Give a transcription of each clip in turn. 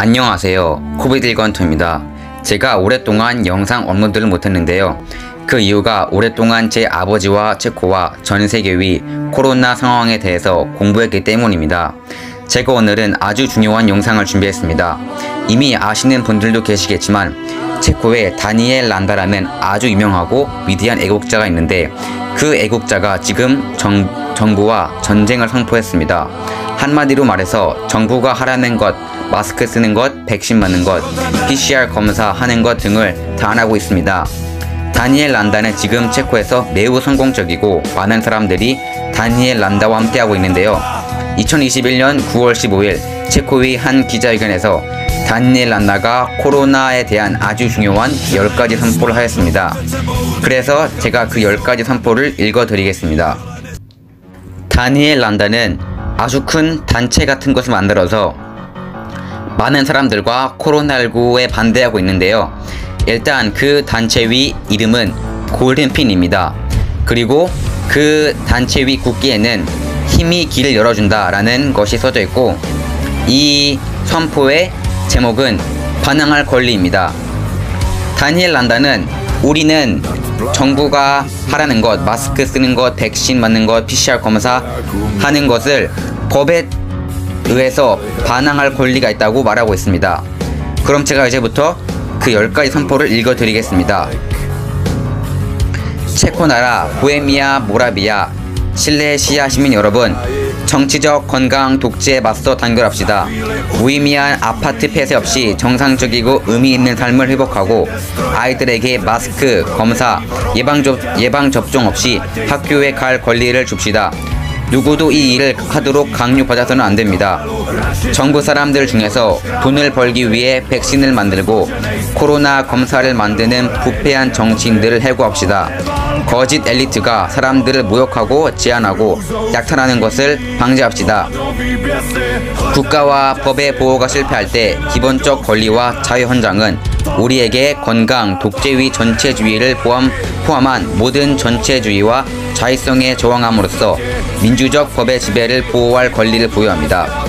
안녕하세요. 코비드1건투입니다. 제가 오랫동안 영상 업로드를 못했는데요. 그 이유가 오랫동안 제 아버지와 체코와 전 세계의 코로나 상황에 대해서 공부했기 때문입니다. 제가 오늘은 아주 중요한 영상을 준비했습니다. 이미 아시는 분들도 계시겠지만 체코에 다니엘 란다라는 아주 유명하고 위대한 애국자가 있는데 그 애국자가 지금 정부와 전쟁을 선포했습니다. 한마디로 말해서 정부가 하라는 것, 마스크 쓰는 것, 백신 맞는 것, PCR 검사하는 것 등을 다 안 하고 있습니다. 다니엘 란다는 지금 체코에서 매우 성공적이고 많은 사람들이 다니엘 란다와 함께하고 있는데요. 2021년 9월 15일 체코의 한 기자회견에서 다니엘 란다가 코로나에 대한 아주 중요한 10가지 선포를 하였습니다. 그래서 제가 그 10가지 선포를 읽어드리겠습니다. 다니엘 란다는 아주 큰 단체 같은 것을 만들어서 많은 사람들과 코로나19에 반대하고 있는데요. 일단 그 단체의 이름은 골든핀입니다. 그리고 그 단체의 국기에는 힘이 길을 열어준다 라는 것이 써져 있고, 이 선포의 제목은 반항할 권리입니다. 다니엘 란다는 우리는 정부가 하라는 것, 마스크 쓰는 것, 백신 맞는 것, PCR 검사 하는 것을 법에 의해서 반항할 권리가 있다고 말하고 있습니다. 그럼 제가 이제부터 그 10가지 선포를 읽어드리겠습니다. 체코 나라 보헤미아 모라비아 실레시아 시민 여러분, 정치적 건강 독재에 맞서 단결합시다. 무의미한 아파트 폐쇄 없이 정상적이고 의미 있는 삶을 회복하고 아이들에게 마스크, 검사, 예방접종 없이 학교에 갈 권리를 줍시다. 누구도 이 일을 하도록 강요받아서는 안됩니다. 정부 사람들 중에서 돈을 벌기 위해 백신을 만들고 코로나 검사를 만드는 부패한 정치인들을 해고합시다. 거짓 엘리트가 사람들을 모욕하고 제한하고 약탈하는 것을 방지합시다. 국가와 법의 보호가 실패할 때 기본적 권리와 자유헌장은 우리에게 건강, 독재의 전체주의를 포함한 모든 전체주의와 자의성에 저항함으로써 민주적 법의 지배를 보호할 권리를 부여합니다.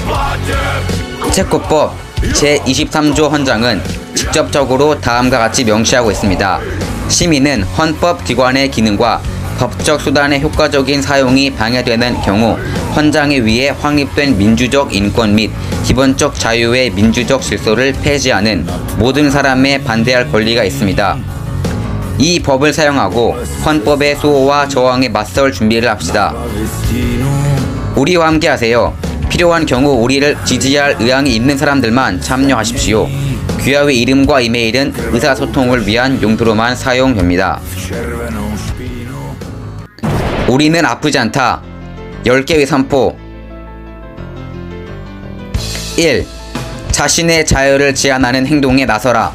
체코법 제23조 헌장은 직접적으로 다음과 같이 명시하고 있습니다. 시민은 헌법기관의 기능과 법적 수단의 효과적인 사용이 방해되는 경우 헌장에 의해 확립된 민주적 인권 및 기본적 자유의 민주적 질서를 폐지하는 모든 사람에 반대할 권리가 있습니다. 이 법을 사용하고 헌법의 수호와 저항에 맞설 준비를 합시다. 우리와 함께 하세요. 필요한 경우 우리를 지지할 의향이 있는 사람들만 참여하십시오. 귀하의 이름과 이메일은 의사소통을 위한 용도로만 사용됩니다. 우리는 아프지 않다. 10개의 선포. 1. 자신의 자유를 제한하는 행동에 나서라.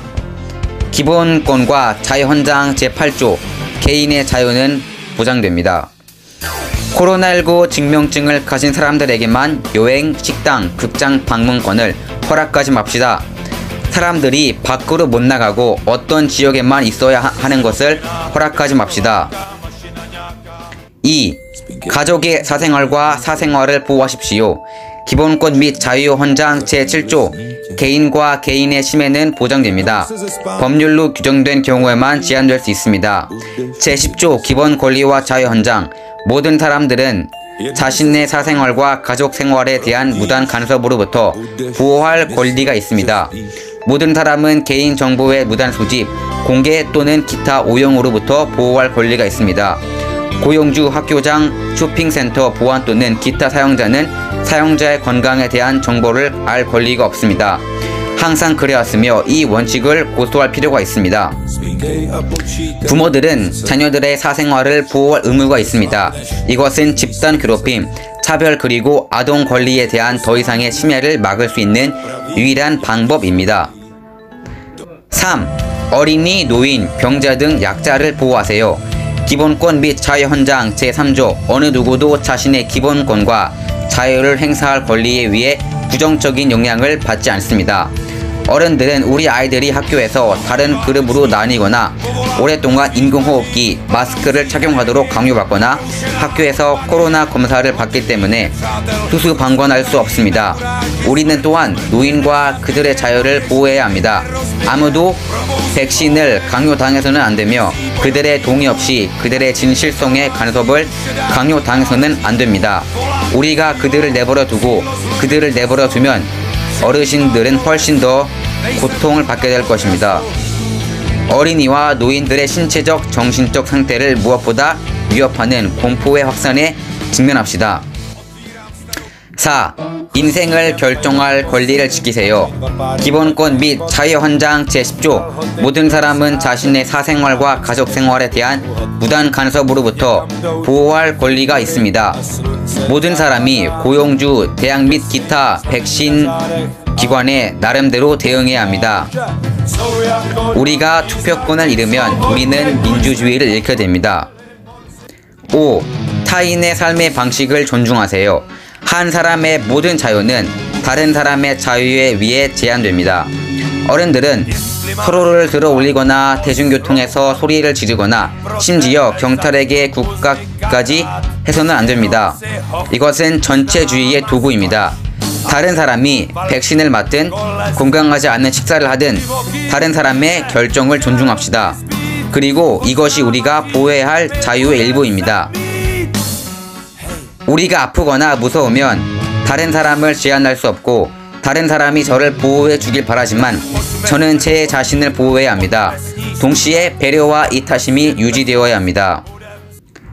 기본권과 자유헌장 제8조 개인의 자유는 보장됩니다. 코로나19 증명증을 가진 사람들에게만 여행, 식당, 극장 방문권을 허락하지 맙시다. 사람들이 밖으로 못 나가고 어떤 지역에만 있어야 하는 것을 허락하지 맙시다. 2. 가족의 사생활과 사생활을 보호하십시오. 기본권 및 자유헌장 제7조 개인과 개인의 침해는 보장됩니다. 법률로 규정된 경우에만 제한될 수 있습니다. 제10조 기본권리와 자유헌장 모든 사람들은 자신의 사생활과 가족 생활에 대한 무단 간섭으로부터 보호할 권리가 있습니다. 모든 사람은 개인 정보의 무단 수집, 공개 또는 기타 오용으로부터 보호할 권리가 있습니다. 고용주, 학교장, 쇼핑센터, 보안 또는 기타 사용자는 사용자의 건강에 대한 정보를 알 권리가 없습니다. 항상 그래왔으며 이 원칙을 고수할 필요가 있습니다. 부모들은 자녀들의 사생활을 보호할 의무가 있습니다. 이것은 집단 괴롭힘, 차별 그리고 아동 권리에 대한 더 이상의 침해를 막을 수 있는 유일한 방법입니다. 3. 어린이, 노인, 병자 등 약자를 보호하세요. 기본권 및 자유헌장 제3조 어느 누구도 자신의 기본권과 자유를 행사할 권리에 의해 부정적인 영향을 받지 않습니다. 어른들은 우리 아이들이 학교에서 다른 그룹으로 나뉘거나 오랫동안 인공호흡기, 마스크를 착용하도록 강요받거나 학교에서 코로나 검사를 받기 때문에 수수방관할 수 없습니다. 우리는 또한 노인과 그들의 자유를 보호해야 합니다. 아무도 백신을 강요당해서는 안 되며 그들의 동의 없이 그들의 진실성의 간섭을 강요당해서는 안 됩니다. 우리가 그들을 내버려 두고 그들을 내버려 두면 어르신들은 훨씬 더 고통을 받게 될 것입니다. 어린이와 노인들의 신체적, 정신적 상태를 무엇보다 위협하는 공포의 확산에 직면합시다. 4. 인생을 결정할 권리를 지키세요. 기본권 및 자유헌장 제10조 모든 사람은 자신의 사생활과 가족생활에 대한 무단 간섭으로부터 보호할 권리가 있습니다. 모든 사람이 고용주, 대학 및 기타 백신 기관에 나름대로 대응해야 합니다. 우리가 투표권을 잃으면 우리는 민주주의를 잃게 됩니다. 5. 타인의 삶의 방식을 존중하세요. 한 사람의 모든 자유는 다른 사람의 자유에 의해 제한됩니다. 어른들은 서로를 들어 올리거나 대중교통에서 소리를 지르거나 심지어 경찰에게 국가까지 해서는 안 됩니다. 이것은 전체주의의 도구입니다. 다른 사람이 백신을 맞든 건강하지 않은 식사를 하든 다른 사람의 결정을 존중합시다. 그리고 이것이 우리가 보호해야 할 자유의 일부입니다. 우리가 아프거나 무서우면 다른 사람을 제한할 수 없고 다른 사람이 저를 보호해 주길 바라지만 저는 제 자신을 보호해야 합니다. 동시에 배려와 이타심이 유지되어야 합니다.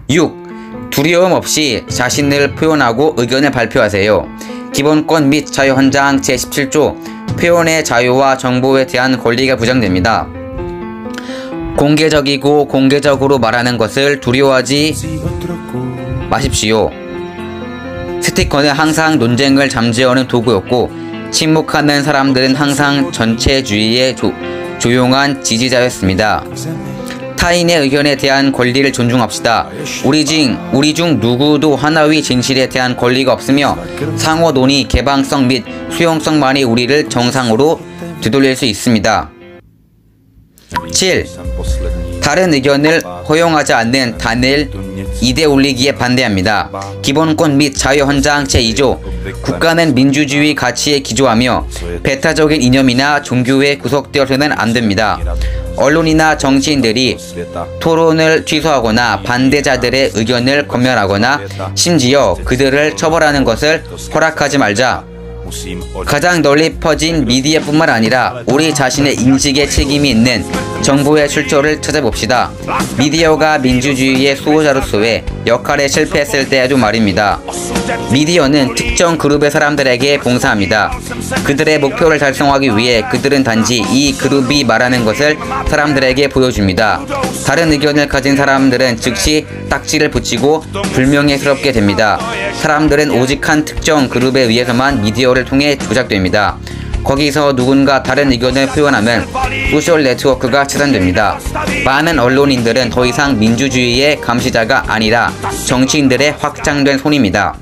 6. 두려움 없이 자신을 표현하고 의견을 발표하세요. 기본권 및 자유헌장 제17조 표현의 자유와 정보에 대한 권리가 보장됩니다. 공개적이고 공개적으로 말하는 것을 두려워하지 마십시오. 스티커는 항상 논쟁을 잠재우는 도구였고 침묵하는 사람들은 항상 전체주의의 조용한 지지자였습니다. 타인의 의견에 대한 권리를 존중합시다. 우리 중 누구도 하나의 진실에 대한 권리가 없으며 상호 논의, 개방성 및 수용성만이 우리를 정상으로 되돌릴 수 있습니다. 7. 다른 의견을 허용하지 않는 단일 이데올로기에 반대합니다. 기본권 및 자유헌장 제2조 국가는 민주주의 가치에 기초하며 배타적인 이념이나 종교에 구속되어서는 안 됩니다. 언론이나 정치인들이 토론을 취소하거나 반대자들의 의견을 검열하거나 심지어 그들을 처벌하는 것을 허락하지 말자. 가장 널리 퍼진 미디어뿐만 아니라 우리 자신의 인식에 책임이 있는 정보의 출처를 찾아봅시다. 미디어가 민주주의의 수호자로서의 역할에 실패했을 때에도 말입니다. 미디어는 특정 그룹의 사람들에게 봉사합니다. 그들의 목표를 달성하기 위해 그들은 단지 이 그룹이 말하는 것을 사람들에게 보여줍니다. 다른 의견을 가진 사람들은 즉시 딱지를 붙이고 불명예스럽게 됩니다. 사람들은 오직 한 특정 그룹에 의해서만 미디어를 통해 조작됩니다. 거기서 누군가 다른 의견을 표현하면 소셜 네트워크가 차단됩니다. 많은 언론인들은 더 이상 민주주의의 감시자가 아니라 정치인들의 확장된 손입니다.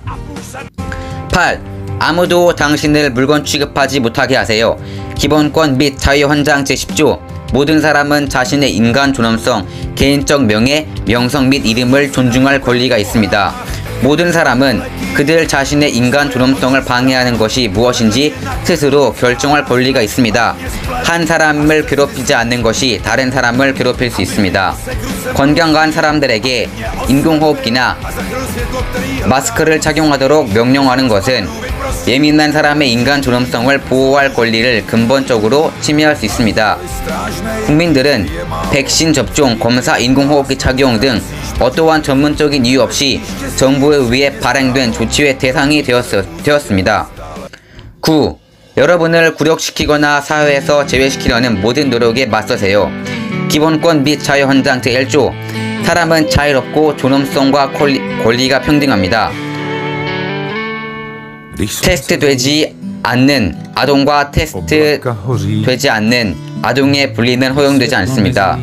8. 아무도 당신을 물건 취급하지 못하게 하세요. 기본권 및 자유헌장 제10조 모든 사람은 자신의 인간 존엄성, 개인적 명예, 명성 및 이름을 존중할 권리가 있습니다. 모든 사람은 그들 자신의 인간 존엄성을 방해하는 것이 무엇인지 스스로 결정할 권리가 있습니다. 한 사람을 괴롭히지 않는 것이 다른 사람을 괴롭힐 수 있습니다. 건강한 사람들에게 인공호흡기나 마스크를 착용하도록 명령하는 것은 예민한 사람의 인간 존엄성을 보호할 권리를 근본적으로 침해할 수 있습니다. 국민들은 백신 접종, 검사, 인공호흡기 착용 등 어떠한 전문적인 이유 없이 정부에 의해 발행된 조치의 대상이 되었습니다. 9. 여러분을 굴욕시키거나 사회에서 제외시키려는 모든 노력에 맞서세요. 기본권 및 자유헌장 제1조 사람은 자유롭고 존엄성과 권리가 평등합니다. 테스트되지 않는 아동과 테스트되지 않는 아동의 분리는 허용되지 않습니다.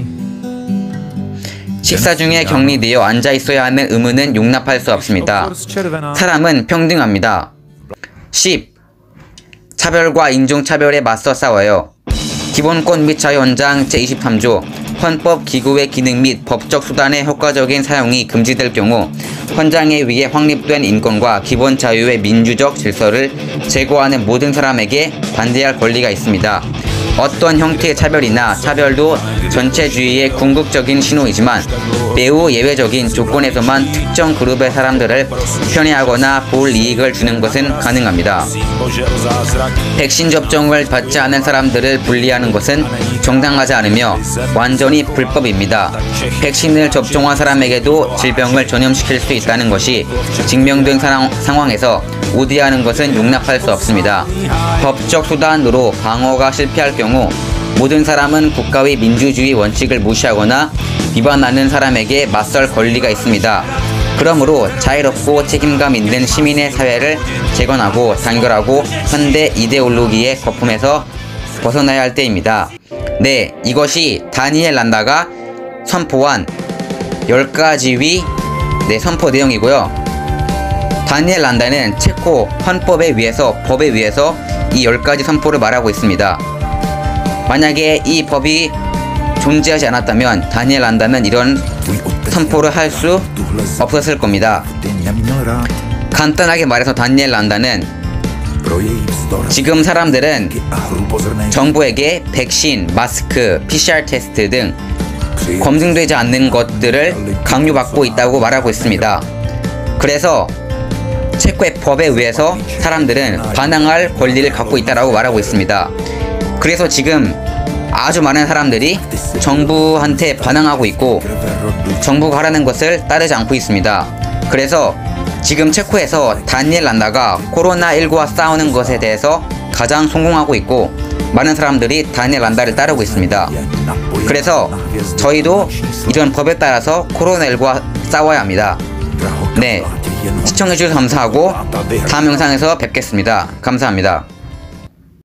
식사 중에 격리되어 앉아있어야 하는 의무는 용납할 수 없습니다. 사람은 평등합니다. 10. 차별과 인종차별에 맞서 싸워요. 기본권 및 자유헌장 제23조 헌법 기구의 기능 및 법적 수단의 효과적인 사용이 금지될 경우 헌장에 의해 확립된 인권과 기본 자유의 민주적 질서를 제고하는 모든 사람에게 반대할 권리가 있습니다. 어떤 형태의 차별이나 차별도 전체주의의 궁극적인 신호이지만 매우 예외적인 조건에서만 특정 그룹의 사람들을 편애하거나 불이익을 주는 것은 가능합니다. 백신 접종을 받지 않은 사람들을 분리하는 것은 정당하지 않으며 완전히 불법입니다. 백신을 접종한 사람에게도 질병을 전염시킬 수 있다는 것이 증명된 상황에서 우대하는 것은 용납할 수 없습니다. 법적 수단으로 방어가 실패할 경우 모든 사람은 국가의 민주주의 원칙을 무시하거나 위반하는 사람에게 맞설 권리가 있습니다. 그러므로 자유롭고 책임감 있는 시민의 사회를 재건하고 단결하고 현대 이데올로기의 거품에서 벗어나야 할 때입니다. 네, 이것이 다니엘 란다가 선포한 10가지의 선포 내용이고요. 다니엘 란다는 체코 헌법에 의해서 법에 의해서 이 10가지 선포를 말하고 있습니다. 만약에 이 법이 존재하지 않았다면 다니엘 란다는 이런 선포를 할 수 없었을 겁니다. 간단하게 말해서 다니엘 란다는 지금 사람들은 정부에게 백신, 마스크, PCR 테스트 등 검증되지 않는 것들을 강요받고 있다고 말하고 있습니다. 그래서 체코의 법에 의해서 사람들은 반항할 권리를 갖고 있다고 말하고 있습니다. 그래서 지금 아주 많은 사람들이 정부한테 반항하고 있고 정부가 하라는 것을 따르지 않고 있습니다. 그래서 지금 체코에서 다니엘 란다가 코로나19와 싸우는 것에 대해서 가장 성공하고 있고 많은 사람들이 다니엘 란다를 따르고 있습니다. 그래서 저희도 이런 법에 따라서 코로나19와 싸워야 합니다. 네, 시청해주셔서 감사하고 다음 영상에서 뵙겠습니다. 감사합니다.